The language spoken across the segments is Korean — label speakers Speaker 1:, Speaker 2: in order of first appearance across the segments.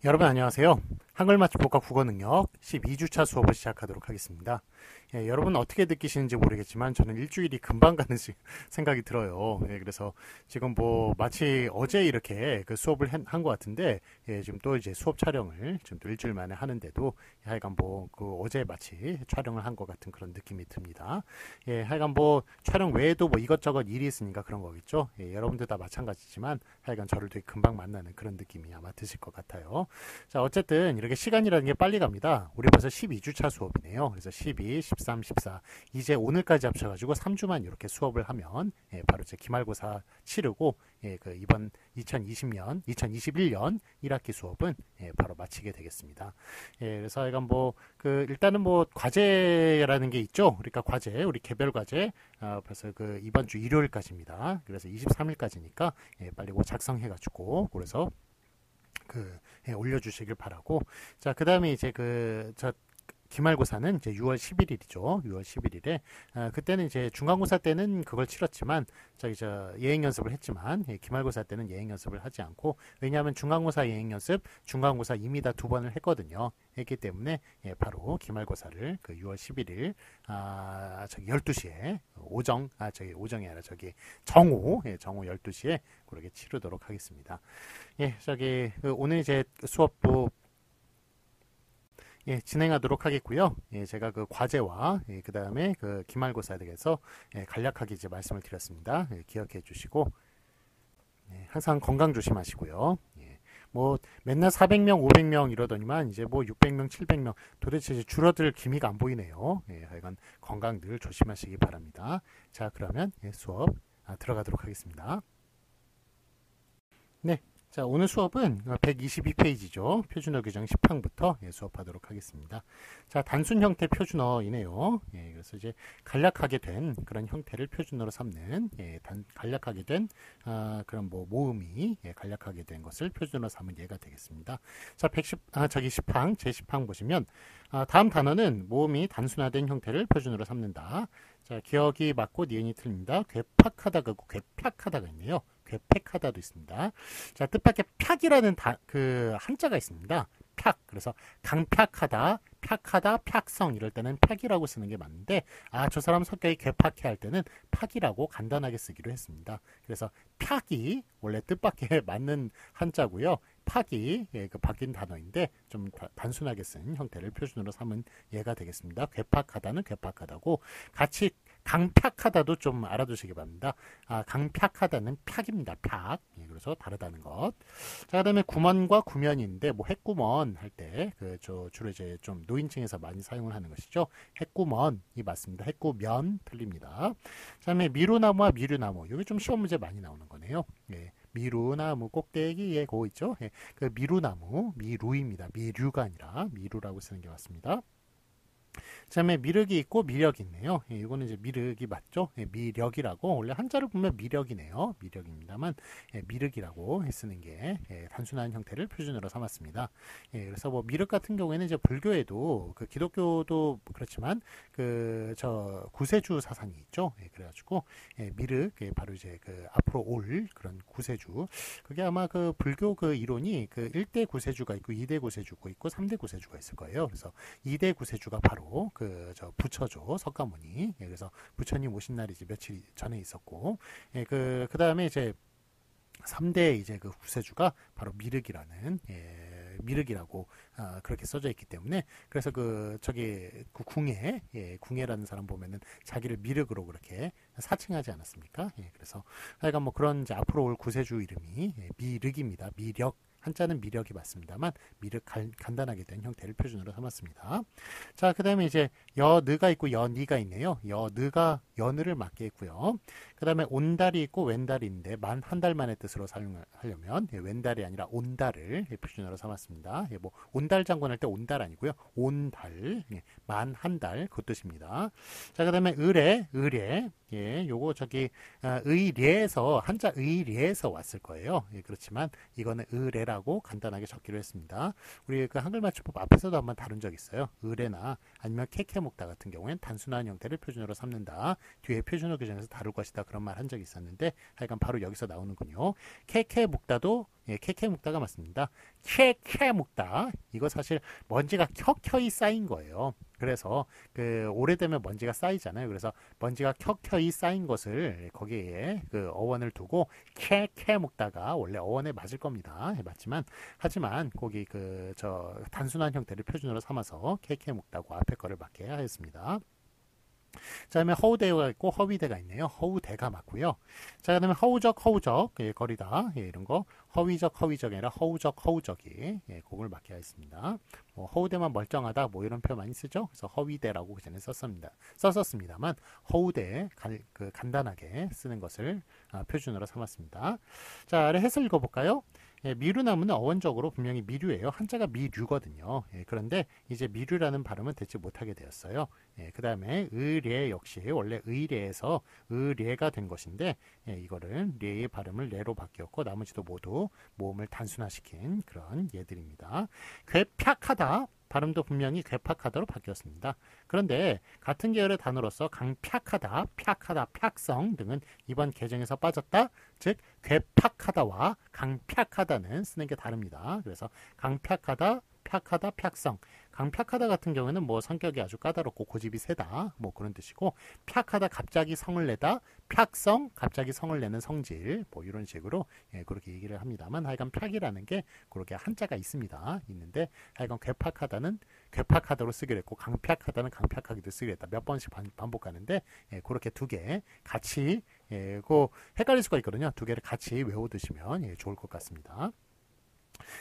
Speaker 1: 여러분 안녕하세요. 한글 맞춤 복합 국어 능력 12주차 수업을 시작하도록 하겠습니다. 여러분 어떻게 느끼시는지 모르겠지만 저는 일주일이 금방 가는 생각이 들어요. 그래서 지금 뭐 마치 어제 이렇게 그 수업을 한 것 같은데 지금 또 이제 수업 촬영을 지금 또 일주일 만에 하는데도 하여간 뭐 그 어제 마치 촬영을 한 것 같은 그런 느낌이 듭니다. 하여간 뭐 촬영 외에도 뭐 이것저것 일이 있으니까 그런 거겠죠. 여러분들 다 마찬가지지만 하여간 저를 되게 금방 만나는 그런 느낌이 아마 드실 것 같아요. 자, 어쨌든 이렇게 시간이라는 게 빨리 갑니다. 우리 벌써 12주차 수업이네요. 그래서 12, 13, 14 이제 오늘까지 합쳐가지고 3주만 이렇게 수업을 하면 바로 제 기말고사 치르고 그 이번 2021년 1학기 수업은 바로 마치게 되겠습니다. 그래서 약간 뭐 그 일단은 뭐 과제라는 게 있죠. 그러니까 과제 우리 개별 과제 벌써 그 이번 주 일요일까지입니다. 그래서 23일까지니까 빨리 뭐 작성해가지고 그래서 올려주시길 바라고. 자, 그 다음에 이제 저 기말고사는 이제 6월 11일이죠. 6월 11일에 그때는 이제 중간고사 때는 그걸 치렀지만 저 예행 연습을 했지만 기말고사 때는 예행 연습을 하지 않고, 왜냐하면 중간고사 예행 연습, 중간고사 이미 다 2번을 했거든요. 했기 때문에 바로 기말고사를 그 6월 11일 저기 12시에 저기 오정이 아니라 저기 정오 12시에 그렇게 치르도록 하겠습니다. 저기 오늘 이제 수업도 진행하도록 하겠고요. 제가 그 과제와 그 다음에 그 기말고사에 대해서 간략하게 이제 말씀을 드렸습니다. 기억해 주시고 항상 건강 조심하시고요. 뭐 맨날 400명, 500명 이러더니만 이제 뭐 600명, 700명 도대체 이제 줄어들 기미가 안 보이네요. 하여간 건강 늘 조심하시기 바랍니다. 자, 그러면 수업 들어가도록 하겠습니다. 네. 자, 오늘 수업은 122페이지죠. 표준어 규정 10항부터 수업하도록 하겠습니다. 자, 단순 형태 표준어이네요. 그래서 이제 간략하게 된 그런 형태를 표준어로 삼는 간략하게 된 그런 뭐 모음이 간략하게 된 것을 표준어로 삼은 예가 되겠습니다. 자, 10항 제10항 보시면 다음 단어는 모음이 단순화된 형태를 표준어로 삼는다. 자, 기억이 맞고 니은이 틀립니다. 괴팍하다가 있고 괴팍하다가 있네요. 괴팍하다도 있습니다. 자, 뜻밖의 팍이라는 그 한자가 있습니다. 팍. 그래서 강팍하다, 팍하다, 팍성 이럴 때는 팍이라고 쓰는 게 맞는데 저 사람 성격이 괴팍해 할 때는 팍이라고 간단하게 쓰기로 했습니다. 그래서 팍이 원래 뜻밖의 맞는 한자고요. 팍이 그 바뀐 단어인데 좀 단순하게 쓴 형태를 표준으로 삼은 예가 되겠습니다. 괴팍하다는 괴팍하다고 같이 강팍하다도 좀 알아두시기 바랍니다. 강팍하다는 팍입니다. 팍. 그래서 다르다는 것. 자, 그다음에 구먼과 구면인데 뭐 핵구먼 할 때 주로 이제 좀 노인층에서 많이 사용을 하는 것이죠. 핵구먼이 맞습니다. 핵구면 틀립니다. 그다음에 미루나무와 미류나무. 여기 좀 시험 문제 많이 나오는 거네요. 미루나무 꼭대기에 고 있죠. 그 미루나무, 미루입니다. 미류가 아니라 미루라고 쓰는 게 맞습니다. 그다음에 미륵이 있고 미력이 있네요. 이거는 이제 미륵이 맞죠? 미력이라고 원래 한자를 보면 미력이네요. 미력입니다만 미륵이라고 쓰는 게 단순한 형태를 표준으로 삼았습니다. 그래서 뭐 미륵 같은 경우에는 이제 불교에도 그 기독교도 그렇지만 그 저 구세주 사상이 있죠. 그래가지고 미륵 바로 이제 그 앞으로 올 그런 구세주, 그게 아마 그 불교 그 이론이 그 1대 구세주가 있고 2대 구세주가 있고 3대 구세주가 있을 거예요. 그래서 2대 구세주가 바로 저 부처죠. 석가모니. 그래서 부처님 오신 날이 이제 며칠 전에 있었고, 그 다음에 이제 3대 이제 그 구세주가 바로 미륵이라는 미륵이라고 그렇게 써져 있기 때문에, 그래서 저기 궁예라는 사람 보면은 자기를 미륵으로 그렇게 사칭하지 않았습니까? 그래서 하여간 뭐 그런 이제 앞으로 올 구세주 이름이 미륵입니다. 미력. 한자는 미력이 맞습니다만 미륵 간단하게 된 형태를 표준으로 삼았습니다. 자, 그 다음에 이제 여느가 있고 여니가 있네요. 여느가 여느를 맞게 했고요. 그 다음에 온달이 있고 웬달이 있는데 만 한 달 만의 뜻으로 사용하려면 웬달이 아니라 온달을 표준어로 삼았습니다. 뭐 온달 장군 할 때 온달 아니고요. 온달, 만 한 달 그 뜻입니다. 자, 그 다음에 의례, 요거 저기 의례에서 한자 의례에서 왔을 거예요. 그렇지만 이거는 의례라고 간단하게 적기로 했습니다. 우리 그 한글 맞춤법 앞에서도 한번 다룬 적 있어요. 의례나 아니면 케케목다 같은 경우에는 단순한 형태를 표준어로 삼는다. 뒤에 표준어 규정에서 다룰 것이다. 그런 말 한 적이 있었는데 하여간 바로 여기서 나오는군요. 캐캐 묵다도 캐캐 묵다가 맞습니다. 캐캐 묵다 이거 사실 먼지가 켜켜이 쌓인 거예요. 그래서 그 오래되면 먼지가 쌓이잖아요. 그래서 먼지가 켜켜이 쌓인 것을 거기에 그 어원을 두고 캐캐 묵다가 원래 어원에 맞을 겁니다. 맞지만 하지만 거기 그 저 단순한 형태를 표준으로 삼아서 캐캐 묵다고 앞에 거를 맞게 하였습니다. 자, 그다음에 허우대가 있고 허위대가 있네요. 허우대가 맞고요. 자, 그다음에 허우적 거리다 이런 거 허위적 허위적이 아니라 허우적 허우적이 그걸 맞게 하였습니다. 뭐 허우대만 멀쩡하다 뭐 이런 표현 많이 쓰죠. 그래서 허위대라고 그 전에 썼었습니다만 허우대 간단하게 쓰는 것을 표준으로 삼았습니다. 자, 아래 해설 읽어볼까요? 미루나무는 어원적으로 분명히 미류예요. 한자가 미류거든요. 그런데 이제 미류라는 발음은 듣지 못하게 되었어요. 그 다음에 의례 역시 원래 의례에서 의례가 된 것인데 이거를 례의 발음을 레로 바뀌었고 나머지도 모두 모음을 단순화시킨 그런 예들입니다. 괴팍하다 발음도 분명히 괴팍하다로 바뀌었습니다. 그런데 같은 계열의 단어로서 강팍하다, 팍하다, 팍성 등은 이번 개정에서 빠졌다. 즉 괴팍하다와 강팍하다는 쓰는 게 다릅니다. 그래서 강팍하다, 팍하다, 팍성. 강팍하다 같은 경우에는 뭐 성격이 아주 까다롭고 고집이 세다 뭐 그런 뜻이고 팍하다 갑자기 성을 내다 팍성 갑자기 성을 내는 성질 뭐 이런 식으로 그렇게 얘기를 합니다만 하여간 팍이라는 게 그렇게 한자가 있는데 하여간 괴팍하다는 괴팍하다로 쓰기로 했고 강팍하다는 강팍하기도 쓰기로 했다 몇 번씩 반복하는데 그렇게 두 개 같이 그 헷갈릴 수가 있거든요. 두 개를 같이 외워두시면 좋을 것 같습니다.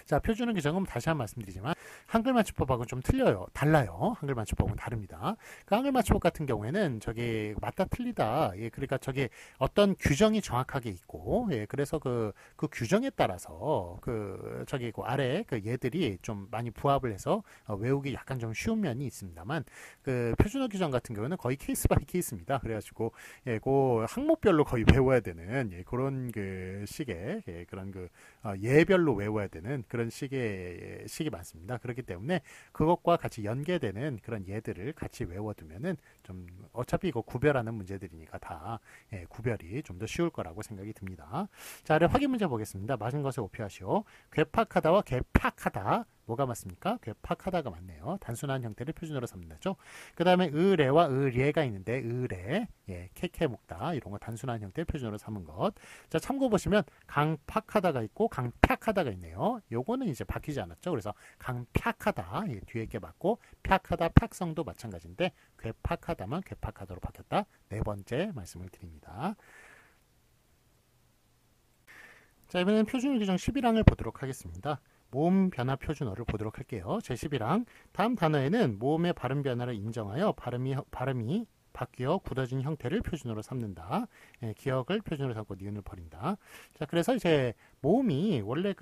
Speaker 1: 자, 표준어 규정은 다시 한번 말씀드리지만 한글 맞춤법하고는 좀 달라요. 한글 맞춤법은 다릅니다. 그 한글 맞춤법 같은 경우에는 저기 맞다 틀리다. 그러니까 저기 어떤 규정이 정확하게 있고, 그래서 그 규정에 따라서 그 아래 그 얘들이 좀 많이 부합을 해서 외우기 약간 좀 쉬운 면이 있습니다만 그 표준어 규정 같은 경우는 거의 케이스 바이 케이스입니다. 그래가지고 그 항목별로 거의 외워야 되는 그런 그 식의 그런 그 예별로 외워야 되는 그런 식이 많습니다. 그렇기 때문에 그것과 같이 연계되는 그런 예들을 같이 외워두면은 좀 어차피 이거 구별하는 문제들이니까 다 구별이 좀 더 쉬울 거라고 생각이 듭니다. 자, 아래 확인 문제 보겠습니다. 맞은 것을 오표하시오. 괴팍하다와 괴팍하다 뭐가 맞습니까? 괴팍하다가 맞네요. 단순한 형태를 표준으로 삼는다죠. 그 다음에 의례와 의례가 있는데 의례, 캐캐 묵다 이런 거 단순한 형태의 표준으로 삼은 것. 자, 참고 보시면 강팍하다가 있고 강팍하다가 있네요. 요거는 이제 바뀌지 않았죠. 그래서 강팍하다 뒤에 게 맞고 팍하다 팍성도 마찬가지인데 괴팍하다만 괴팍하다로 바뀌었다. 네 번째 말씀을 드립니다. 자, 이번에는 표준어 규정 11항을 보도록 하겠습니다. 모음 변화 표준어를 보도록 할게요. 제11항 다음 단어에는 모음의 발음 변화를 인정하여 발음이 바뀌어 굳어진 형태를 표준어로 삼는다. 기억을 표준어로 삼고 니은을 버린다. 자, 그래서 이제 모음이 원래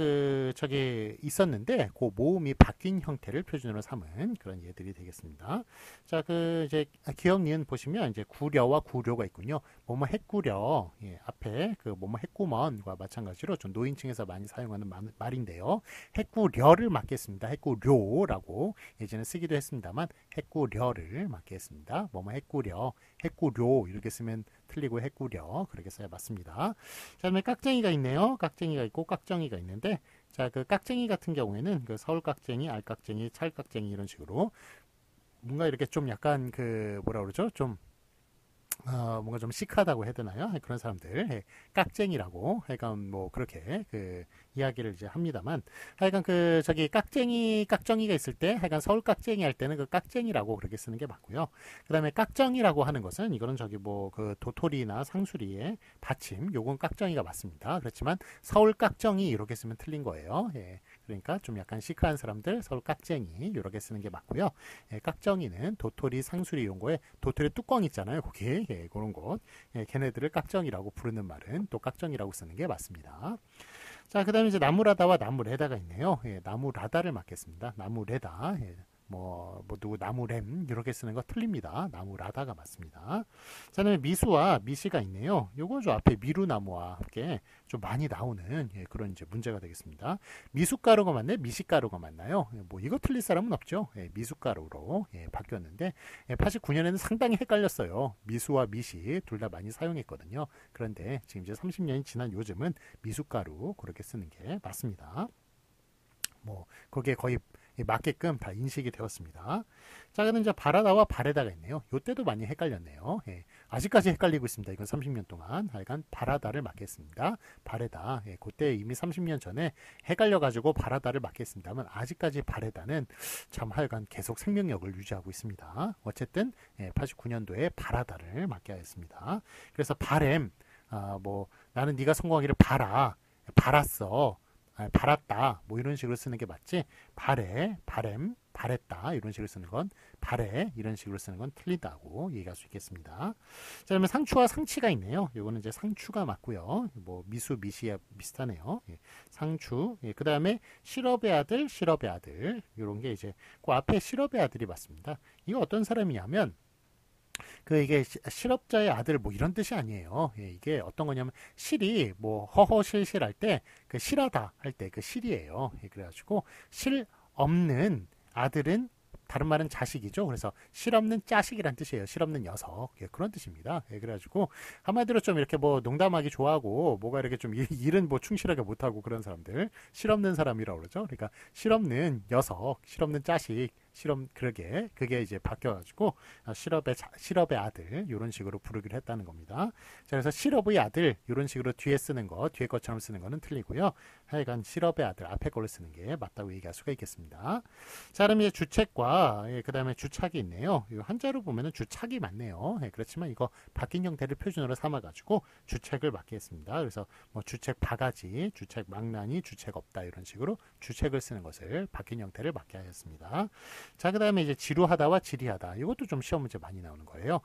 Speaker 1: 있었는데 그 모음이 바뀐 형태를 표준어로 삼은 그런 예들이 되겠습니다. 자, 이제 기억 니은 보시면 이제 구려와 구료가 있군요. 뭐뭐 했구려. 앞에 그 뭐뭐 했구먼과 마찬가지로 좀 노인층에서 많이 사용하는 말인데요. 했구려를 맞겠습니다. 했구료라고 예전에 쓰기도 했습니다만 했구려를 맞게 했습니다. 뭐뭐 했구려. 했구료 이렇게 쓰면 틀리고 했구려 그렇게 써야 맞습니다. 자, 그다음에 깍쟁이가 있네요. 깍쟁이가 있고 깍정이가 있는데 자, 그 깍쟁이 같은 경우에는 그 서울 깍쟁이, 알깍쟁이, 찰깍쟁이 이런 식으로 뭔가 이렇게 좀 약간 그 뭐라 그러죠? 좀 뭔가 좀 시크하다고 해야 되나요? 그런 사람들 깍쟁이라고 하여간 뭐 그렇게 그 이야기를 이제 합니다만 하여간 깍쟁이가 있을 때 하여간 서울 깍쟁이 할 때는 그 깍쟁이라고 그렇게 쓰는 게 맞고요. 그 다음에 깍정이라고 하는 것은 이거는 뭐 그 도토리나 상수리의 받침 요건 깍정이가 맞습니다. 그렇지만 서울 깍정이 이렇게 쓰면 틀린 거예요. 그러니까 좀 약간 시크한 사람들 서울 깍쟁이 이렇게 쓰는 게 맞고요. 깍정이는 도토리, 상수리 이런 거에 도토리 뚜껑 있잖아요. 거기 그런 것 걔네들을 깍정이라고 부르는 말은 또 깍정이라고 쓰는 게 맞습니다. 자, 그 다음에 이제 나무라다와 나무레다가 있네요. 나무라다를 맞겠습니다. 나무레다 누구 나무램 이렇게 쓰는 거 틀립니다. 나무라다가 맞습니다. 자, 그다음에 미수와 미시가 있네요. 요거 저 앞에 미루나무와 함께 좀 많이 나오는 그런 이제 문제가 되겠습니다. 미숫가루가 맞나요? 미시가루가 맞나요? 뭐 이거 틀릴 사람은 없죠. 미숫가루로 바뀌었는데 89년에는 상당히 헷갈렸어요. 미수와 미시 둘 다 많이 사용했거든요. 그런데 지금 이제 30년이 지난 요즘은 미숫가루 그렇게 쓰는 게 맞습니다. 뭐 그게 거의 맞게끔 다 인식이 되었습니다. 자, 그럼 이제 바라다와 바레다가 있네요. 요때도 많이 헷갈렸네요. 아직까지 헷갈리고 있습니다. 이건 30년 동안. 하여간 바라다를 맡겠습니다. 바레다. 그때 이미 30년 전에 헷갈려가지고 바라다를 맡겠습니다만 아직까지 바레다는 참 하여간 계속 생명력을 유지하고 있습니다. 어쨌든 89년도에 바라다를 맡게 하였습니다. 그래서 바램, 나는 네가 성공하기를 바랐어. 바랐다 뭐 이런 식으로 쓰는 게 맞지 바래 바램 바랬다 이런 식으로 쓰는 건 바래 이런 식으로 쓰는 건 틀리다고 얘기할 수 있겠습니다. 자, 그러면 상추와 상치가 있네요. 이거는 이제 상추가 맞고요. 뭐 미수 미시에 비슷하네요. 상추 그 다음에 실업의 아들 이런 게 이제 그 앞에 실업의 아들이 맞습니다. 이거 어떤 사람이냐면 이게 실업자의 아들 뭐 이런 뜻이 아니에요. 이게 어떤 거냐면 실이 뭐 허허실실 할 때 그 실하다 할 때 그 실이에요. 그래가지고 실 없는 아들은 다른 말은 자식이죠. 그래서 실없는 자식이란 뜻이에요. 실없는 녀석 그런 뜻입니다. 그래가지고 한마디로 좀 이렇게 뭐 농담하기 좋아하고 뭐가 이렇게 좀 일은 뭐 충실하게 못하고 그런 사람들 실없는 사람이라고 그러죠. 그러니까 실없는 녀석, 실없는 자식 그게 이제 바뀌어가지고 실업의 아들 이런 식으로 부르기로 했다는 겁니다. 자, 그래서 실업의 아들 이런 식으로 뒤에 것처럼 쓰는 거는 틀리고요. 하여간 실업의 아들 앞에 걸로 쓰는 게 맞다고 얘기할 수가 있겠습니다. 자, 그럼 이제 주책과 그 다음에 주착이 있네요. 이 한자로 보면은 주착이 맞네요. 그렇지만 이거 바뀐 형태를 표준어로 삼아가지고 주책을 맡게 했습니다. 그래서 뭐 주책 바가지, 주책 망나니, 주책 없다 이런 식으로 주책을 쓰는 것을 바뀐 형태를 맡게 하였습니다. 자, 그 다음에 이제 지루하다와 지리하다. 이것도 좀 시험 문제 많이 나오는 거예요.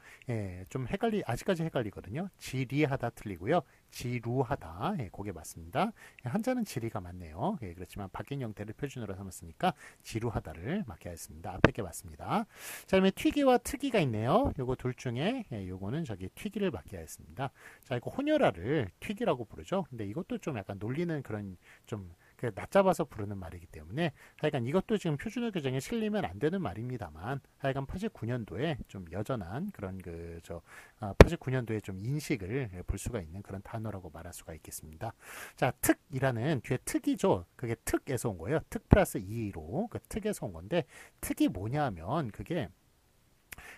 Speaker 1: 좀 아직까지 헷갈리거든요. 지리하다 틀리고요. 지루하다. 그게 맞습니다. 한자는 지리가 맞네요. 그렇지만 바뀐 형태를 표준어로 삼았으니까 지루하다를 맡게 하였습니다. 앞에 게 맞습니다. 자, 그러면 튀기와 특이가 있네요. 요거 둘 중에 요거는 튀기를 맡게 하였습니다. 자, 이거 혼혈아를 튀기라고 부르죠. 근데 이것도 좀 약간 놀리는 그런 좀 낮잡아서 부르는 말이기 때문에 하여간 이것도 지금 표준어 규정에 실리면 안 되는 말입니다만 하여간 89년도에 좀 여전한 그런 89년도에 좀 인식을 볼 수가 있는 그런 단어라고 말할 수가 있겠습니다. 자, 특이라는 뒤에 특이죠. 그게 특에서 온 거예요. 특 플러스 2로 그 특에서 온 건데 특이 뭐냐면 그게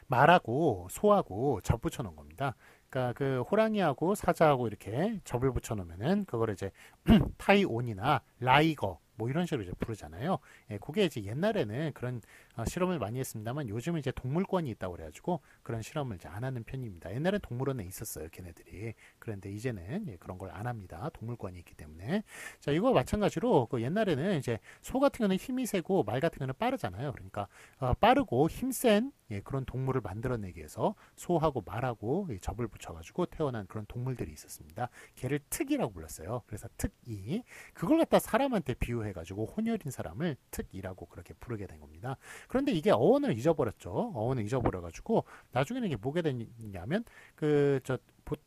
Speaker 1: 말하고 소하고 접 붙여 놓은 겁니다. 그러니까 그 호랑이하고 사자하고 이렇게 접을 붙여 놓으면은 그걸 이제 타이온이나 라이거 뭐 이런 식으로 이제 부르잖아요. 그게 이제 옛날에는 그런 실험을 많이 했습니다만 요즘은 이제 동물권이 있다고 그래가지고 그런 실험을 이제 안 하는 편입니다. 옛날엔 동물원에 있었어요, 걔네들이. 그런데 이제는 그런 걸 안 합니다. 동물권이 있기 때문에. 자, 이거 마찬가지로 그 옛날에는 이제 소 같은 경우는 힘이 세고 말 같은 경우는 빠르잖아요. 그러니까 빠르고 힘센 그런 동물을 만들어내기 위해서 소하고 말하고 접을 붙여가지고 태어난 그런 동물들이 있었습니다. 걔를 특이라고 불렀어요. 그래서 특이 그걸 갖다 사람한테 비유해가지고 혼혈인 사람을 특이라고 그렇게 부르게 된 겁니다. 그런데 이게 어원을 잊어버렸죠. 어원을 잊어버려가지고 나중에는 이게 뭐게 됐냐면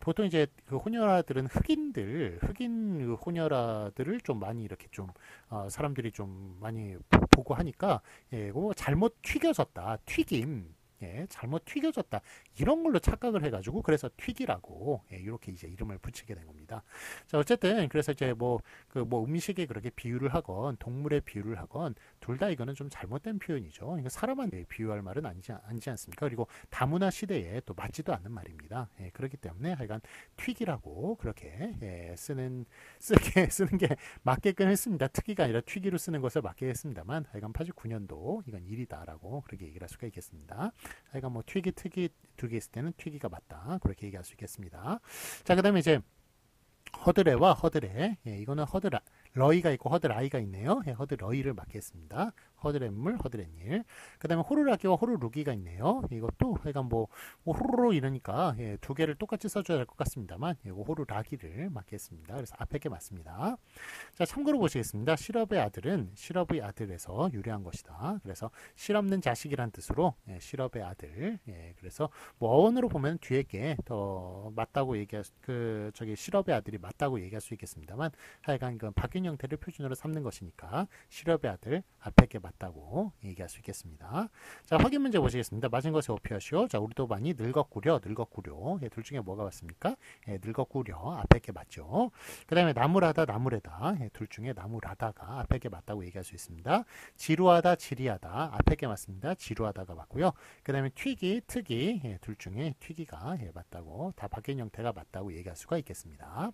Speaker 1: 보통 이제 그 혼혈아들은 흑인 혼혈아들을 좀 많이 이렇게 좀 사람들이 좀 많이 보고 하니까 잘못 튀겨졌다. 튀김. 잘못 튀겨졌다. 이런 걸로 착각을 해가지고 그래서 튀기라고 이렇게 이제 이름을 붙이게 된 겁니다. 자, 어쨌든 그래서 이제 음식에 그렇게 비유를 하건 동물에 비유를 하건 둘 다 이거는 좀 잘못된 표현이죠. 그러니까 사람한테 비유할 말은 아니지 않습니까? 그리고 다문화 시대에 또 맞지도 않는 말입니다. 그렇기 때문에 하여간 튀기라고 그렇게 쓰는 게 맞게끔 했습니다. 특이가 아니라 튀기로 쓰는 것을 맞게 했습니다만 하여간 89년도 이건 일이다라고 그렇게 얘기를 할 수가 있겠습니다. 하여간 뭐 특이 두 개 있을 때는 튀기가 맞다 그렇게 얘기할 수 있겠습니다. 자, 그 다음에 이제 허드레와 허드레 이거는 러이가 있고 허드라이가 있네요. 허드러이를 맡겠습니다. 허드렛물, 허드렛일. 그 다음에 호루라기와 호루루기가 있네요. 이것도 하여간 뭐 호루루 이러니까 예, 두 개를 똑같이 써줘야 할 것 같습니다만 이거 호루라기를 맞겠습니다. 그래서 앞에 게 맞습니다. 자, 참고로 보시겠습니다. 실업의 아들은 실업의 아들에서 유래한 것이다. 그래서 실없는 자식이란 뜻으로 예, 실업의 아들. 예, 그래서 뭐 어원으로 보면 뒤에 게 더 맞다고 얘기할 그 저기 실업의 아들이 맞다고 얘기할 수 있겠습니다만 하여간 그 바뀐 형태를 표준어로 삼는 것이니까 실업의 아들 앞에 게 맞다고 얘기할 수 있겠습니다. 자, 확인 문제 보시겠습니다. 맞은 것에 오피하시오. 자, 우리도 많이 늙었구려, 늙었구려. 예, 둘 중에 뭐가 맞습니까? 예, 늙었구려. 앞에 게 맞죠. 그 다음에 나무라다, 나무래다. 예, 둘 중에 나무라다가 앞에 게 맞다고 얘기할 수 있습니다. 지루하다, 지리하다. 앞에 게 맞습니다. 지루하다가 맞고요. 그 다음에 튀기, 트기. 예, 둘 중에 튀기가 예, 맞다고, 다 바뀐 형태가 맞다고 얘기할 수가 있겠습니다.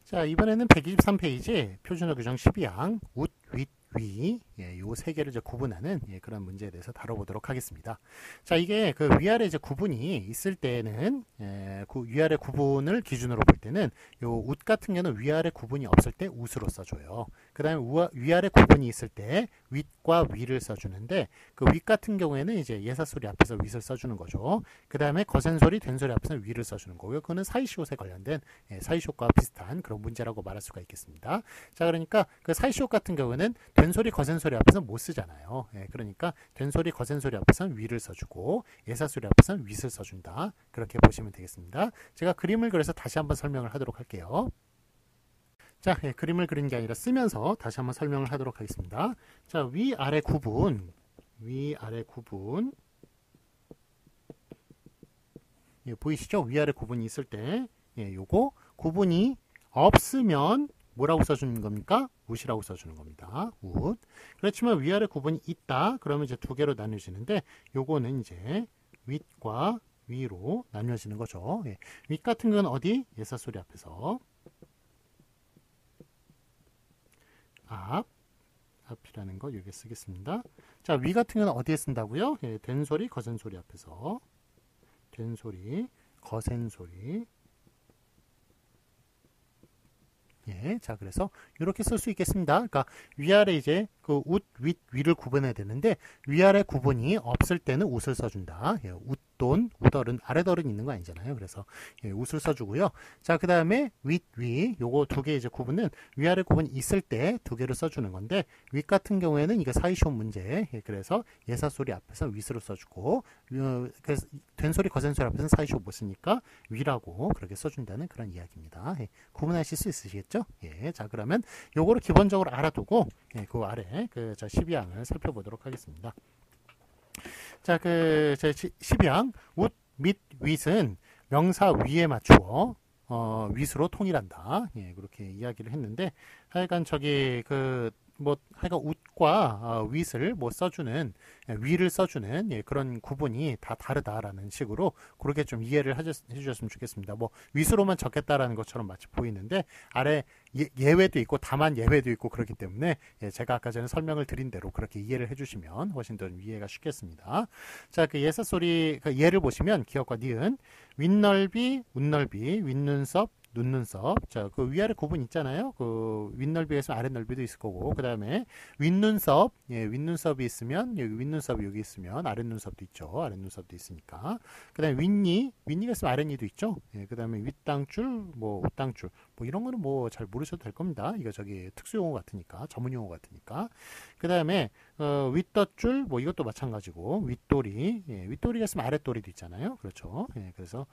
Speaker 1: 자, 이번에는 123페이지 표준어 규정 12항 웃, 윗, 위, 예, 요 세 개를 이제 구분하는 예, 그런 문제에 대해서 다뤄보도록 하겠습니다. 자, 이게 그 위아래 이제 구분이 있을 때는 그 위아래 구분을 기준으로 볼 때는 요 웃 같은 경우는 위아래 구분이 없을 때 웃으로 써줘요. 그 다음에 위아래 구분이 있을 때 윗과 위를 써주는데 그 윗 같은 경우에는 이제 예사소리 앞에서 윗을 써주는 거죠. 그 다음에 거센소리, 된소리 앞에서는 위를 써주는 거고요. 그거는 사이시옷에 관련된 예, 사이시옷과 비슷한 그런 문제라고 말할 수가 있겠습니다. 자, 그러니까 그 사이시옷 같은 경우는 된소리, 거센소리 앞에서는 못 쓰잖아요. 예, 그러니까 된소리, 거센소리 앞에서는 위를 써주고 예사소리 앞에서는 윗을 써준다. 그렇게 보시면 되겠습니다. 제가 그림을 그려서 다시 한번 설명을 하도록 할게요. 자, 예, 그림을 그린 게 아니라 쓰면서 다시 한번 설명을 하도록 하겠습니다. 자, 위아래 구분, 위아래 구분. 예, 보이시죠? 위아래 구분이 있을 때, 예, 요거 구분이 없으면 뭐라고 써주는 겁니까? 웃이라고 써주는 겁니다. 웃. 그렇지만 위아래 구분이 있다. 그러면 이제 두 개로 나뉘어지는데 요거는 이제 윗과 위로 나뉘어지는 거죠. 예. 윗 같은 건 어디? 예사소리 앞에서. 앞이라는 거 여기 쓰겠습니다. 자, 위 같은 건 어디에 쓴다고요? 예, 된소리, 거센소리 앞에서. 된소리, 거센소리. 예, 자, 그래서 이렇게 쓸 수 있겠습니다. 그러니까 위아래 이제 그 웃, 윗, 위를 구분해야 되는데 위아래 구분이 없을 때는 웃을 써준다. 예, 웃돈, 웃얼은 아래덜은 있는 거 아니잖아요. 그래서 예, 웃을 써주고요. 자, 그 다음에 윗, 위, 요거 두 개 이제 구분은 위아래 구분이 있을 때 두 개를 써주는 건데 윗 같은 경우에는 이게 사이시옷 문제. 예, 그래서 예사소리 앞에서 윗으로 써주고 그래서 된소리, 거센소리 앞에서는 사이시옷 못 쓰니까 위라고 그렇게 써준다는 그런 이야기입니다. 예, 구분하실 수 있으시겠죠? 예, 자, 그러면 요거를 기본적으로 알아두고 예, 그 아래 그 12항을 살펴보도록 하겠습니다. 자, 그 12항 웃, 및, 윗은 명사 위에 맞추어 윗으로 통일한다. 예, 그렇게 이야기를 했는데 하여간 저기 그 뭐 하여간 웃과 윗을 뭐 써주는 위를 써주는 예, 그런 구분이 다 다르다라는 식으로 그렇게 좀 이해를 해주셨으면 좋겠습니다. 뭐 윗으로만 적겠다라는 것처럼 마치 보이는데 아래 예외도 있고 다만 예외도 있고 그렇기 때문에 예, 제가 아까 전에 설명을 드린 대로 그렇게 이해를 해주시면 훨씬 더 이해가 쉽겠습니다. 자, 그 예사소리 그 예를 보시면 기역과 니은 윗넓이, 웃넓이, 윗눈썹, 눈눈썹. 자, 그 위아래 구분 있잖아요. 그 윗넓이가 있으면 아랫넓이도 있을 거고, 그 다음에 윗눈썹, 예, 윗눈썹이 있으면 여기 윗눈썹이 여기 있으면 아랫눈썹도 있죠. 아랫눈썹도 있으니까. 그 다음에 윗니가 있으면 아랫니도 있죠. 예, 그 다음에 윗땅줄, 뭐 웃땅줄, 뭐 이런 거는 뭐 잘 모르셔도 될 겁니다. 이거 저기 특수용어 같으니까, 전문용어 같으니까. 그 다음에 윗덧줄, 뭐 이것도 마찬가지고 윗도리, 예, 윗도리가 있으면 아랫도리도 있잖아요. 그렇죠. 예, 그래서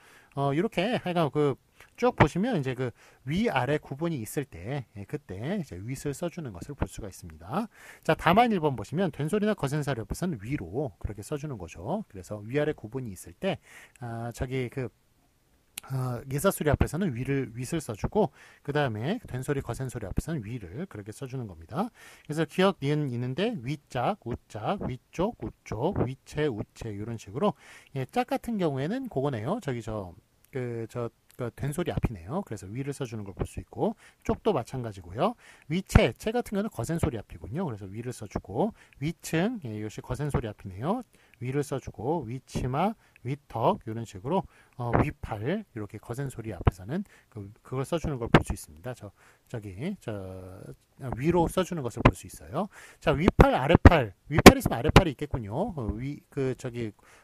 Speaker 1: 이렇게 하여간 그 쭉 보시면 이제 그 위아래 구분이 있을 때 예, 그때 이제 윗을 써주는 것을 볼 수가 있습니다. 자, 다만 1번 보시면 된소리나 거센소리 옆에서는 위로 그렇게 써주는 거죠. 그래서 위아래 구분이 있을 때 저기 그 예사소리 앞에서는 윗을 써주고 그 다음에 된소리, 거센소리 앞에서는 위를 그렇게 써주는 겁니다. 그래서 기역, 니은 있는데 윗짝, 웃짝, 위쪽, 우쪽, 위체, 우체 이런 식으로 예, 짝 같은 경우에는 그거네요. 저기 된소리 앞이네요. 그래서 위를 써주는 걸 볼 수 있고 쪽도 마찬가지고요. 위체, 채 같은 경우는 거센소리 앞이군요. 그래서 위를 써주고 위층, 예, 이것이 거센소리 앞이네요. 위를 써주고 위치마, 위턱 이런 식으로 위팔 이렇게 거센 소리 앞에서는 그걸 써주는 걸 볼 수 있습니다. 위로 써주는 것을 볼 수 있어요. 자, 위팔, 아래팔, 위팔 있으면 아래팔이 있겠군요.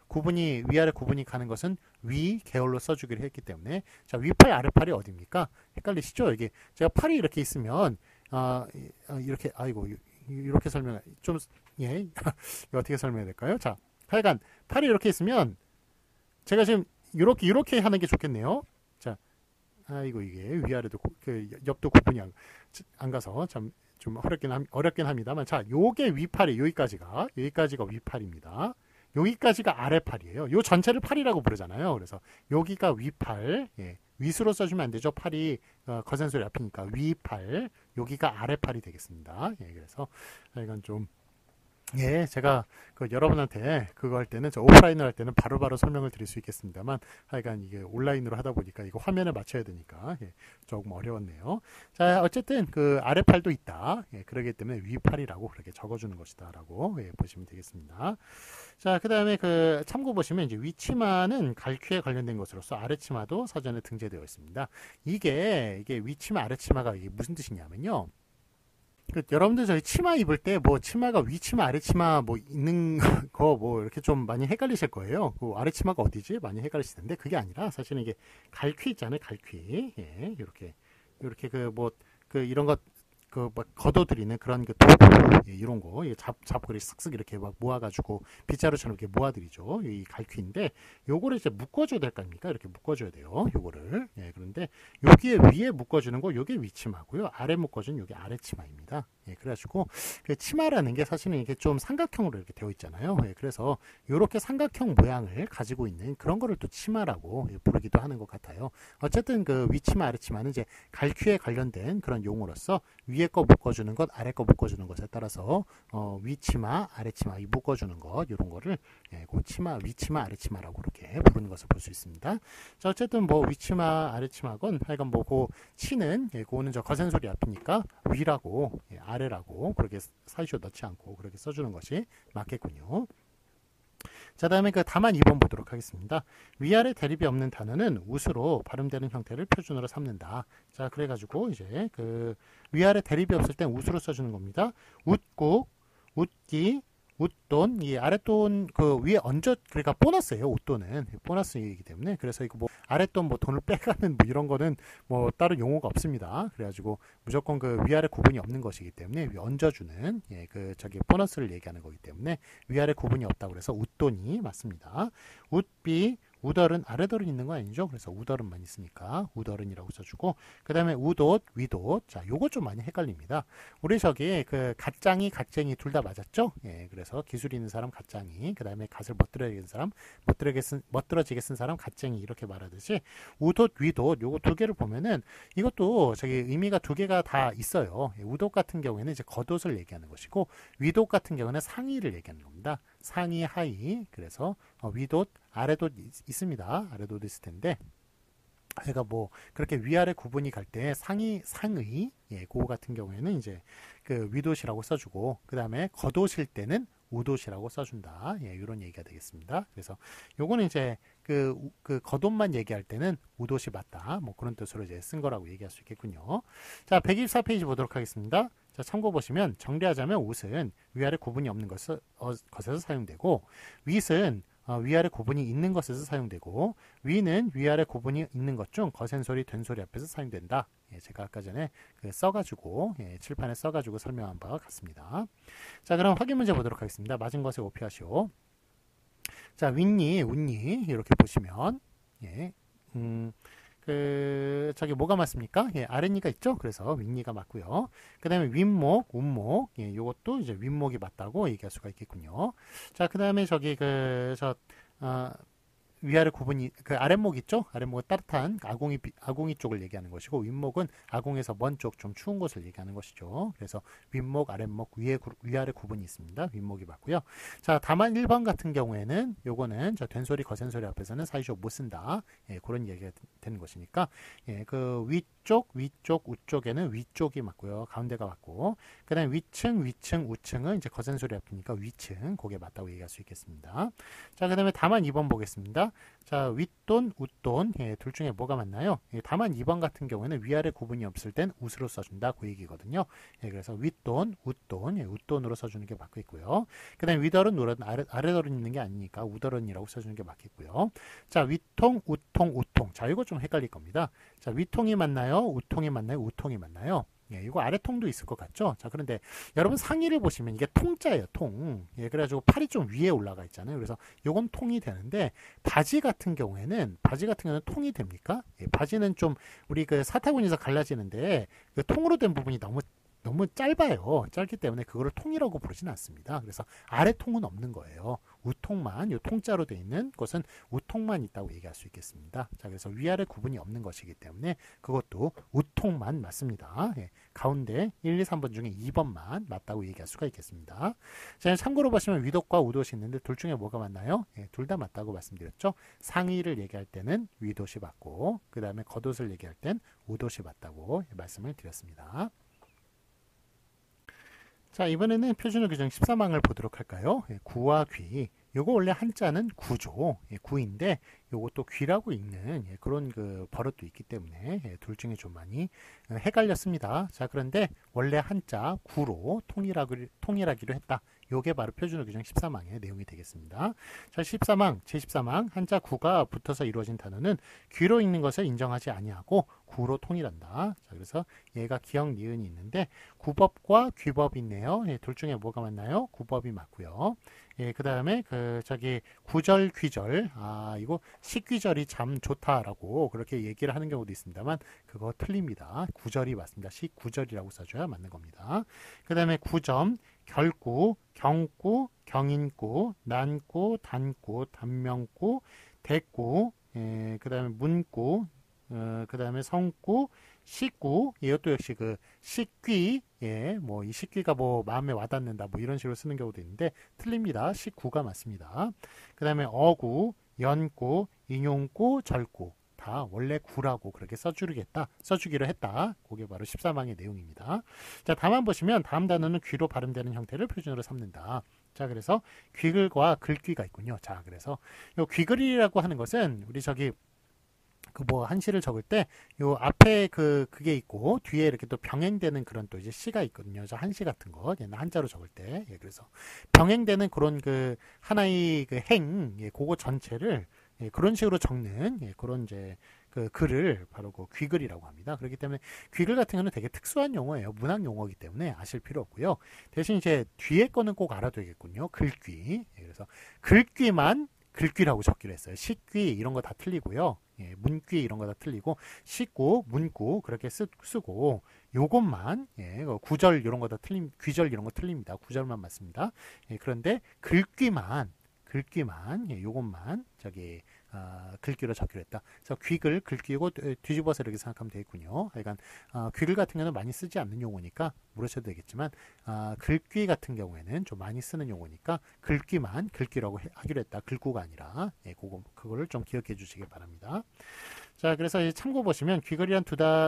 Speaker 1: 구분이 위아래 구분이 가는 것은 위 계열로 써주기로 했기 때문에 자, 위팔, 아래팔이 어디입니까? 헷갈리시죠? 이게 제가 팔이 이렇게 있으면 이렇게 이렇게 설명 좀 예 어떻게 설명해야 될까요? 자, 하여간 팔이 이렇게 있으면 제가 지금 이렇게 하는 게 좋겠네요. 자, 이게 위아래도 옆도 구분이 안 가서 좀 어렵긴 합니다만 자, 요게 위팔이 여기까지가 위팔입니다. 여기까지가 아래팔이에요. 요 전체를 팔이라고 부르잖아요. 그래서 여기가 위팔, 위수로 써주면 안 되죠. 팔이 거센 소리 앞이니까 위팔, 여기가 아래팔이 되겠습니다. 그래서 이건 좀 제가 여러분한테 그거 할 때는 오프라인을 할 때는 바로바로 설명을 드릴 수 있겠습니다만 하여간 이게 온라인으로 하다 보니까 이거 화면에 맞춰야 되니까 조금 어려웠네요. 자, 어쨌든 그 아래팔도 있다. 그러기 때문에 위팔이라고 그렇게 적어주는 것이다라고 보시면 되겠습니다. 자, 그 다음에 참고 보시면 이제 위치마는 갈퀴에 관련된 것으로서 아래치마도 사전에 등재되어 있습니다. 이게 위치마 아래치마가 이게 무슨 뜻이냐면요. 여러분들 저희 치마 입을 때 치마가 위치마 아래치마 있는 거 이렇게 좀 많이 헷갈리실 거예요. 아래치마가 어디지? 많이 헷갈리실 텐데 그게 아니라 사실은 이게 갈퀴 있잖아요. 갈퀴. 이렇게 이런 것 걷어들이는 그런 도구 이런 거 잡고 쓱쓱 이렇게 막 모아가지고 빗자루처럼 이렇게 모아드리죠. 이 갈퀴인데 요거를 이제 묶어줘야 될 거 아닙니까? 이렇게 묶어줘야 돼요. 요거를 그런데 여기에 위에 묶어주는 거 요게 위치마고요. 아래 묶어주는 요게 아래치마입니다. 그래가지고 치마라는 게 사실은 이게 좀 삼각형으로 이렇게 되어 있잖아요. 그래서 요렇게 삼각형 모양을 가지고 있는 그런 거를 또 치마라고 부르기도 하는 것 같아요. 어쨌든 위치마 아래치마는 이제 갈퀴에 관련된 그런 용어로서 위에 거 묶어주는 것, 아래 거 묶어주는 것에 따라서 위치마, 아래치마 이 묶어주는 것 이런 거를 위치마, 아래치마라고 이렇게 부르는 것을 볼 수 있습니다. 자, 어쨌든 위치마, 아래치마건 하여간 치는 그거는 거센 소리 앞이니까 위라고 아래라고 그렇게 사이쇼 넣지 않고 그렇게 써주는 것이 맞겠군요. 자, 다음에 다만 2번 보도록 하겠습니다. 위아래 대립이 없는 단어는 웃으로 발음되는 형태를 표준어로 삼는다. 자, 그래가지고 이제 위아래 대립이 없을 땐 웃으로 써주는 겁니다. 웃국, 웃기, 웃돈, 이 아랫돈 위에 그러니까 보너스예요. 웃돈은 보너스이기 때문에 그래서 이거 아랫돈 돈을 빼가는 이런 거는 따로 용어가 없습니다. 그래가지고 무조건 위아래 구분이 없는 것이기 때문에 얹어주는 보너스를 얘기하는 거기 때문에 위아래 구분이 없다고 그래서 웃돈이 맞습니다. 웃비, 우덜은 아래덜은 있는 거 아니죠? 그래서 우덜은만 있으니까 우덜은이라고 써주고 그 다음에 우돛, 위돛 자, 요거 좀 많이 헷갈립니다. 우리 갓장이, 갓쟁이 둘 다 맞았죠? 그래서 기술 있는 사람 갓장이 그 다음에 갓을 멋들어지게 쓴 사람 갓쟁이 이렇게 말하듯이 우돛, 위돛 요거 두 개를 보면은 이것도 의미가 두 개가 다 있어요. 우돛 같은 경우에는 이제 겉옷을 얘기하는 것이고 위돛 같은 경우는 상의를 얘기하는 겁니다. 상의, 하의 그래서 위돛, 아래돛 있습니다. 아래돛 있을 텐데 제가 그렇게 위아래 구분이 갈 때 상의 그거 같은 경우에는 이제 위돛이라고 써주고 그 다음에 겉옷일 때는 우돛이라고 써준다. 이런 얘기가 되겠습니다. 그래서 요거는 이제 겉옷만 얘기할 때는 우돛이 맞다. 그런 뜻으로 이제 쓴 거라고 얘기할 수 있겠군요. 자, 124페이지 보도록 하겠습니다. 자, 참고 보시면 정리하자면 웃은 위아래 구분이 없는 것에서 사용되고 윗은 위아래 구분이 있는 것에서 사용되고 위는 위아래 구분이 있는 것 중 거센 소리, 된 소리 앞에서 사용된다. 제가 아까 전에 써가지고 칠판에 써가지고 설명한 바와 같습니다. 자, 그럼 확인 문제 보도록 하겠습니다. 맞은 것에 오피하시오. 자, 윗니, 웃니 이렇게 보시면 뭐가 맞습니까? 아랫니가 있죠? 그래서 윗니가 맞고요. 그 다음에 윗목, 웃목, 요것도 이제 윗목이 맞다고 얘기할 수가 있겠군요. 자, 그 다음에 위아래 구분이 그 아랫목 있죠? 아랫목은 따뜻한 아궁이 쪽을 얘기하는 것이고 윗목은 아궁에서 먼 쪽 좀 추운 곳을 얘기하는 것이죠. 그래서 윗목, 아랫목, 위아래 구분이 있습니다. 윗목이 맞고요. 자, 다만 1번 같은 경우에는 요거는 된소리, 거센소리 앞에서는 사이좋 못 쓴다. 예, 그런 얘기가 되는 것이니까 예, 그 위쪽, 우쪽에는 위쪽이 맞고요. 가운데가 맞고 그다음에 위층, 우층은 이제 거센소리 앞이니까 위층, 그게 맞다고 얘기할 수 있겠습니다. 자, 그다음에 다만 2번 보겠습니다. 자, 윗돈, 웃돈, 예, 둘 중에 뭐가 맞나요? 예, 다만 2번 같은 경우에는 위아래 구분이 없을 땐 웃으로 써준다, 그 얘기거든요. 예, 그래서 윗돈, 웃돈, 예, 웃돈으로 써주는 게 맞겠고요. 그 다음에 윗얼은, 누런, 아랫얼은 있는 게 아니니까 우덜은이라고 써주는 게 맞겠고요. 자, 위통, 우통. 자, 이거 좀 헷갈릴 겁니다. 자, 위통이 맞나요? 우통이 맞나요? 우통이 맞나요? 예, 이거 아래통도 있을 것 같죠? 자, 그런데 여러분 상의를 보시면 이게 통자예요, 통. 예, 그래가지고 팔이 좀 위에 올라가 있잖아요. 그래서 요건 통이 되는데, 바지 같은 경우에는 통이 됩니까? 예, 바지는 좀 우리 그 사타구니에서 갈라지는데, 그 통으로 된 부분이 너무 짧아요. 짧기 때문에 그거를 통이라고 부르지는 않습니다. 그래서 아래 통은 없는 거예요. 우통만, 요 통자로 되어 있는 것은 우통만 있다고 얘기할 수 있겠습니다. 자, 그래서 위아래 구분이 없는 것이기 때문에 그것도 우통만 맞습니다. 예, 가운데 1, 2, 3번 중에 2번만 맞다고 얘기할 수가 있겠습니다. 자, 참고로 보시면 위옷과 우옷이 있는데 둘 중에 뭐가 맞나요? 예, 둘 다 맞다고 말씀드렸죠. 상의를 얘기할 때는 위옷이 맞고 그 다음에 겉옷을 얘기할 땐 우옷이 맞다고 말씀을 드렸습니다. 자, 이번에는 표준어 규정 13항을 보도록 할까요? 예, 구와 귀. 요거 원래 한자는 구죠. 예, 구인데 요것도 귀라고 읽는 예, 그런 그 버릇도 있기 때문에 예, 둘 중에 좀 많이 헷갈렸습니다. 자, 그런데 원래 한자 구로 통일하기로 했다. 요게 바로 표준어 규정 13항의 내용이 되겠습니다. 자, 13항, 제13항 한자 구가 붙어서 이루어진 단어는 귀로 읽는 것을 인정하지 아니하고 구로 통일한다. 자, 그래서 얘가 기역, 니은이 있는데 구법과 귀법이 있네요. 예, 둘 중에 뭐가 맞나요? 구법이 맞고요. 예, 그 다음에 구절, 귀절. 아, 이거 식귀절이 참 좋다라고 그렇게 얘기를 하는 경우도 있습니다만 그거 틀립니다. 구절이 맞습니다. 식구절이라고 써줘야 맞는 겁니다. 그 다음에 구점, 결구, 경구, 경인구, 난구, 단구, 단명구, 대구, 예, 그 다음에 문구, 그 다음에 성구, 식구, 이것도 역시 그 식귀, 예, 뭐 이 식귀가 뭐 마음에 와닿는다, 뭐 이런 식으로 쓰는 경우도 있는데 틀립니다. 식구가 맞습니다. 그 다음에 어구, 연구, 인용구, 절구. 다 원래 구라고 그렇게 써주기로 했다. 그게 바로 13항의 내용입니다. 자, 다만 보시면 다음 단어는 귀로 발음되는 형태를 표준어로 삼는다. 자, 그래서 귀글과 글귀가 있군요. 자, 그래서 요 귀글이라고 하는 것은 우리 한시를 적을 때 요 앞에 그게 있고 뒤에 이렇게 또 병행되는 그런 또 이제 시가 있거든요. 저 한시 같은 거 얘는 한자로 적을 때 예, 그래서 병행되는 그런 그 하나의 그 예, 그거 전체를 예, 그런 식으로 적는 예, 그런 이제 그 글을 바로 그 귀글이라고 합니다. 그렇기 때문에 귀글 같은 경우는 되게 특수한 용어예요. 문학 용어이기 때문에 아실 필요 없고요. 대신 이제 뒤에 거는 꼭 알아둬야겠군요. 글귀. 예, 그래서 글귀만 글귀라고 적기로 했어요. 식귀 이런 거 다 틀리고요. 예, 문귀 이런 거 다 틀리고 식구, 문구 그렇게 쓰고 요것만 예, 구절 이런 거 다 귀절 이런 거 틀립니다. 구절만 맞습니다. 예, 그런데 글귀만 예, 요것만 글귀로 적기로 했다. 그래서 귀글, 글귀고 뒤집어서 이렇게 생각하면 되겠군요. 하여간 귀글 같은 경우는 많이 쓰지 않는 용어니까 모르셔도 되겠지만 글귀 같은 경우에는 좀 많이 쓰는 용어니까 글귀만 글귀라고 하기로 했다. 글구가 아니라 예, 그거를 좀 기억해 주시기 바랍니다. 자, 그래서 참고 보시면 귀글이란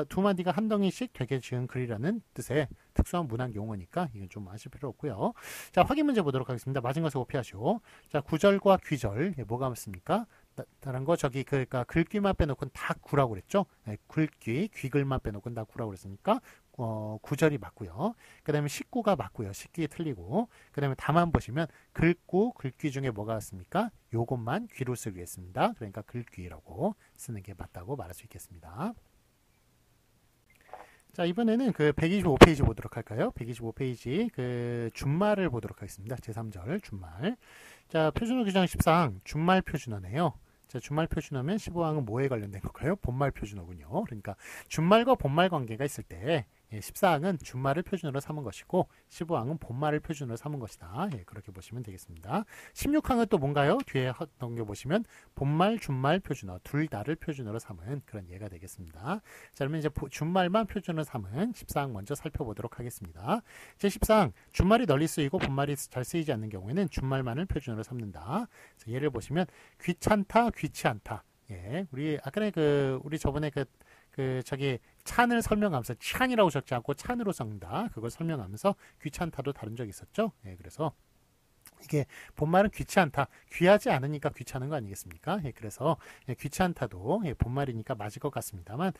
Speaker 1: 두 마디가 한 덩이씩 되게 지은 글이라는 뜻의 특수한 문학 용어니까 이건 좀 아실 필요 없고요. 자, 확인 문제 보도록 하겠습니다. 맞은 것을 고피하시오. 자, 구절과 귀절 예, 뭐가 맞습니까? 다른 거 그러니까 글귀만 빼놓고는 다 구라고 그랬죠. 네, 글귀, 귀글만 빼놓고는 다 구라고 그랬으니까 구절이 맞고요. 그 다음에 식구가 맞고요. 식귀 틀리고 그 다음에 다만 보시면 글구, 글귀 중에 뭐가 맞습니까? 요것만 귀로 쓰기로 했습니다. 그러니까 글귀라고 쓰는 게 맞다고 말할 수 있겠습니다. 자, 이번에는 그 125페이지 보도록 할까요? 125페이지 그 준말을 보도록 하겠습니다. 제3절 준말. 자, 표준어 규정 14항 준말 표준어네요. 자, 준말 표준어면 15항은 뭐에 관련된 걸까요? 본말 표준어군요. 그러니까 준말과 본말 관계가 있을 때 예, 14항은 준말을 표준으로 삼은 것이고 15항은 본말을 표준으로 삼은 것이다. 예, 그렇게 보시면 되겠습니다. 16항은 또 뭔가요? 뒤에 넘겨보시면 본말, 준말 표준어 둘 다를 표준으로 삼은 그런 예가 되겠습니다. 자, 그러면 이제 준말만 표준으로 삼은 14항 먼저 살펴보도록 하겠습니다. 제 14항 준말이 널리 쓰이고 본말이 잘 쓰이지 않는 경우에는 준말만을 표준으로 삼는다. 자, 예를 보시면 귀찮다, 귀치 않다. 예, 우리 아까 우리 저번에 저기 찬을 설명하면서 찬이라고 적지 않고 찬으로 적는다. 그걸 설명하면서 귀찮다도 다룬 적이 있었죠. 예, 그래서 이게 본말은 귀찮다. 귀하지 않으니까 귀찮은 거 아니겠습니까? 예, 그래서 귀찮다도 본말이니까 맞을 것 같습니다만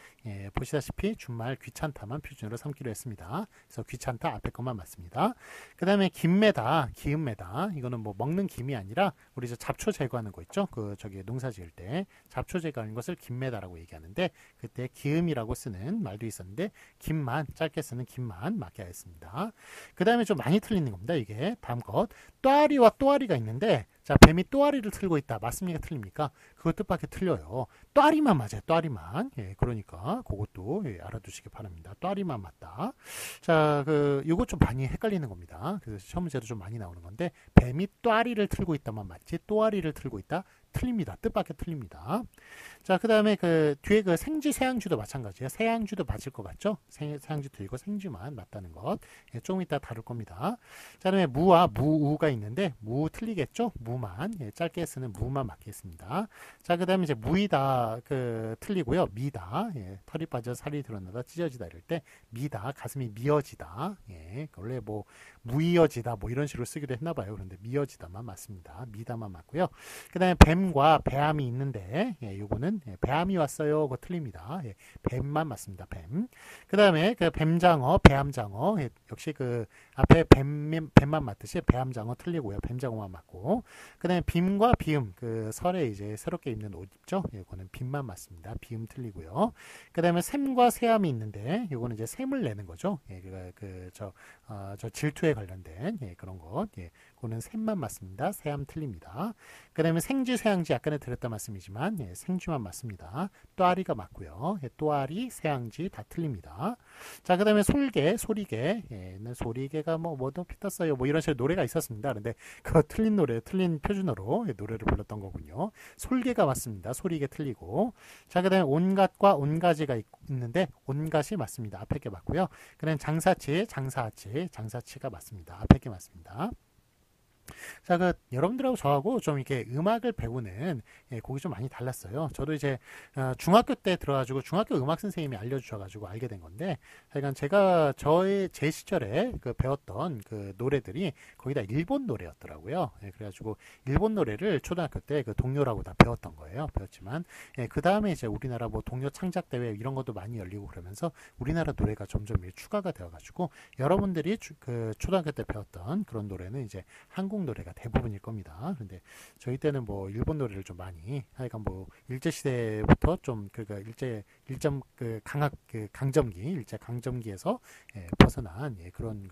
Speaker 1: 보시다시피 준말 귀찮다만 표준으로 삼기로 했습니다. 그래서 귀찮다 앞에 것만 맞습니다. 그 다음에 김매다, 기음매다. 이거는 뭐 먹는 김이 아니라 우리 저 잡초 제거하는 거 있죠? 저기 농사 지을 때 잡초 제거하는 것을 김매다라고 얘기하는데 그때 기음이라고 쓰는 말도 있었는데 김만 짧게 쓰는 김만 맞게 하였습니다. 그 다음에 좀 많이 틀리는 겁니다. 이게 다음 것. 또아리와 또아리가 있는데 자 뱀이 또아리를 틀고 있다. 맞습니까? 틀립니까? 그것 뜻밖에 틀려요. 또아리만 맞아요. 또아리만. 예, 그러니까 그것도 알아두시기 바랍니다. 또아리만 맞다. 자, 이거 좀 많이 헷갈리는 겁니다. 그래서 시험 문제도 좀 많이 나오는 건데 뱀이 또아리를 틀고 있다만 맞지 또아리를 틀고 있다. 틀립니다. 뜻밖에 틀립니다. 자, 그 다음에 뒤에 생쥐, 새양쥐도 마찬가지예요. 새양쥐도 맞을 것 같죠? 새양쥐 틀리고 생쥐만 맞다는 것. 예, 조금 이따 다룰 겁니다. 자, 그다음에 무와 무우가 있는데 무 틀리겠죠? 무만 짧게 쓰는 무만 맞겠습니다. 자, 그 다음에 이제 무이다 틀리고요. 미다 털이 빠져 살이 드러나다 찢어지다 이럴 때 미다 가슴이 미어지다. 예, 원래 뭐 무이어지다 뭐 이런 식으로 쓰기도 했나봐요. 그런데 미어지다만 맞습니다. 미다만 맞고요. 그 다음에 뱀과 배암이 있는데 요거는 배암이 왔어요. 그거 틀립니다. 뱀만 맞습니다. 뱀. 그 다음에 뱀장어, 배암장어 역시 앞에 뱀만 맞듯이 배암장어 틀리고요. 뱀장어만 맞고 그 다음에 빔과 비음 설에 이제 새롭게 입는 옷 있죠. 이거는 빔만 맞습니다. 비음 틀리고요. 그 다음에 샘과 새암이 있는데 요거는 이제 샘을 내는 거죠. 저 질투에 관련된 그런 것. 그거는 샘만 맞습니다. 새암 틀립니다. 그 다음에 생쥐, 새양쥐 아까는 드렸다 말씀이지만 생쥐만 맞습니다. 또아리가 맞고요. 또아리, 새양쥐 다 틀립니다. 자, 그 다음에 솔개, 소리개. 소리개가 뭐도 피었어요. 뭐 이런 식으로 노래가 있었습니다. 그런데 그 틀린 노래, 틀린 표준어로 노래를 불렀던 거군요. 솔개가 맞습니다. 소리개 틀리고. 자, 그 다음에 온갖과 온가지가 있는데 온갖이 맞습니다. 앞에 게 맞고요. 그 다음에 장사치, 장사치가 맞습니다. 앞에 게 맞습니다. 자, 여러분들하고 저하고 좀 이렇게 음악을 배우는 곡이 좀 많이 달랐어요. 저도 이제 중학교 때 들어가지고 중학교 음악 선생님이 알려주셔가지고 알게 된 건데, 하여간 제가 제 시절에 배웠던 노래들이 거의 다 일본 노래였더라고요. 그래가지고 일본 노래를 초등학교 때 동료라고 다 배웠던 거예요. 배웠지만 그 다음에 이제 우리나라 뭐 동료 창작 대회 이런 것도 많이 열리고 그러면서 우리나라 노래가 점점 추가가 되어가지고 여러분들이 초등학교 때 배웠던 그런 노래는 이제 한국 노래가 대부분일 겁니다. 그런데 저희 때는 뭐 일본 노래를 좀 많이 하여간 뭐 일제 시대부터 좀 일점 강점기 일제 강점기에서 벗어난 그런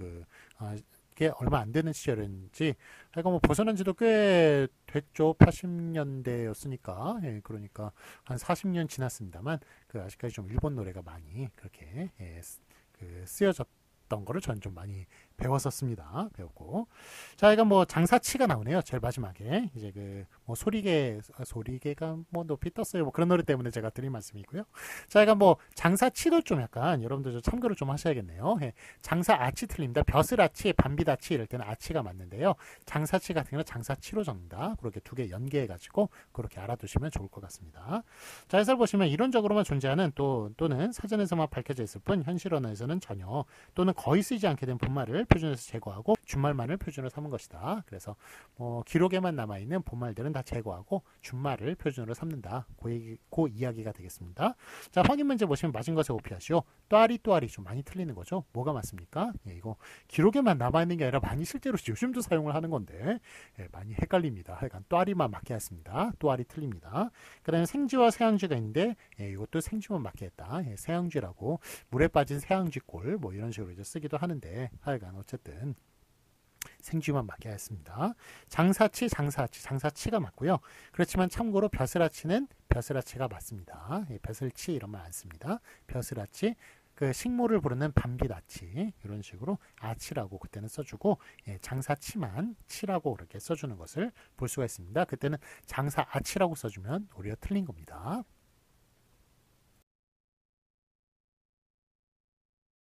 Speaker 1: 게 얼마 안 되는 시절인지 하여간 뭐 벗어난 지도 꽤 됐죠. 80년대였으니까 그러니까 한 40년 지났습니다만 아직까지 좀 일본 노래가 많이 그렇게 쓰여졌던 거를 저는 좀 많이 배웠었습니다. 배웠고. 자, 이건 뭐 장사치가 나오네요. 제일 마지막에. 이제 뭐 소리개가 뭐 높이 떴어요. 뭐 그런 노래 때문에 제가 드린 말씀이고요. 자, 이건 뭐 장사치도 좀 약간 여러분들 좀 참고를 좀 하셔야겠네요. 장사아치 틀립니다. 벼슬아치, 반비다치 이럴 때는 아치가 맞는데요. 장사치 같은 경우는 장사치로 적는다. 그렇게 두 개 연계해가지고 그렇게 알아두시면 좋을 것 같습니다. 자, 해설 보시면 이론적으로만 존재하는 또는 사전에서만 밝혀져 있을 뿐 현실 언어에서는 전혀 또는 거의 쓰이지 않게 된 본말을 표준에서 제거하고 준말만을 표준으로 삼은 것이다. 그래서 기록에만 남아있는 본말들은 다 제거하고 준말을 표준으로 삼는다. 그 이야기가 되겠습니다. 자, 확인 문제 보시면 맞은 것에 오피하시오. 또아리 좀 많이 틀리는 거죠. 뭐가 맞습니까? 이거 기록에만 남아있는 게 아니라 많이 실제로 요즘도 사용을 하는 건데 많이 헷갈립니다. 하여간 또아리만 맞게 했습니다. 또아리 틀립니다. 그 다음에 생쥐와 새양쥐가 있는데 이것도 생쥐만 맞게 했다. 새양쥐라고 물에 빠진 새양쥐꼴 뭐 이런 식으로 이제 쓰기도 하는데 하여간 어쨌든 생쥐만 맞게 했습니다. 장사치가 맞고요. 그렇지만 참고로 벼슬아치는 벼슬아치가 맞습니다. 벼슬치 이런 말 안 씁니다. 벼슬아치 그 식모를 부르는 밤빛 아치 이런 식으로 아치라고 그때는 써주고 장사치만 치라고 그렇게 써주는 것을 볼 수가 있습니다. 그때는 장사 아치라고 써주면 오히려 틀린 겁니다.